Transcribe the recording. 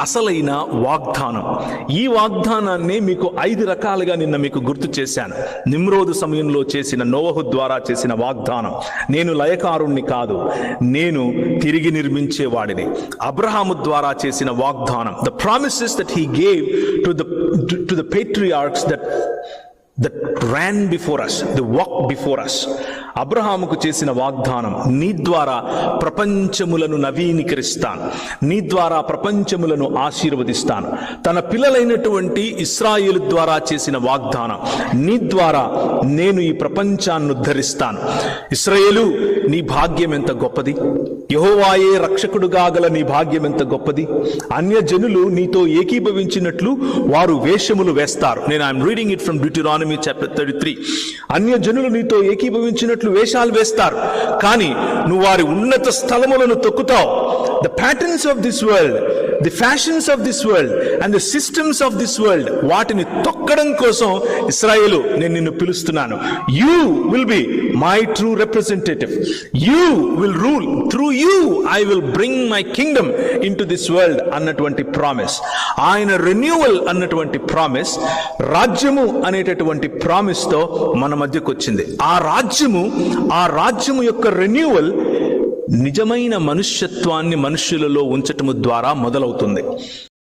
అసలైన వాగ్దానం. ఈ వాగ్దానాన్ని మీకు 5 రకాలుగా నిన్న మీకు గుర్తు చేశాను. నిమ్రోదు సమయంలో చేసిన, నోవహు ద్వారా చేసిన వాగ్దానం, నేను లయకారుణ్ణి కాదు, నేను తిరిగి నిర్మించేవాడిని. అబ్రహాము ద్వారా చేసిన వాగ్దానం, the promises that he gave to the patriarchs that ran before us, they walked before us. అబ్రహాముకు చేసిన వాగ్దానం, నీ ద్వారా ప్రపంచములను నవీకరిస్తాను, నీ ద్వారా ప్రపంచములను ఆశీర్వదిస్తాను. తన పిల్లలైనటువంటి ఇశ్రాయేలు ద్వారా చేసిన వాగ్దానం, నీ ద్వారా నేను ఈ ప్రపంచాన్ని ఉద్ధరిస్తాను. ఇశ్రాయేలు, నీ భాగ్యం ఎంత గొప్పది, యెహోవాయే రక్షకుడుగా గల నీ భాగ్యం ఎంత గొప్పది. అన్యజనులు నీతో ఏకీభవించినట్లు వారు వేషములు వేస్తారు. నేను I'm reading it from Deuteronomy chapter 33. అన్యజనులు నీతో ఏకీభవించినట్లు వేషాలు వేస్తారు, కానీ నువ్వు వారి ఉన్నత స్థలములను తొక్కుతావు. The patterns of this world, the fashions of this world and the systems of this world, వాటిని తొక్కడం కోసం ఇశ్రాయేలు నేను నిన్ను పిలుస్తున్నాను. You will be my true representative. You will rule. Through you I will bring my kingdom into this world అన్నటువంటి promise. ఆయన renewal అన్నటువంటి ప్రామిస్, రాజ్యము అనేటటువంటి ప్రామిస్ తో మన మధ్యకు వచ్చింది. ఆ రాజ్యము యొక్క రెన్యూవల్ నిజమైన మనుష్యత్వాన్ని మనుష్యులలో ఉంచటము ద్వారా మొదలవుతుంది.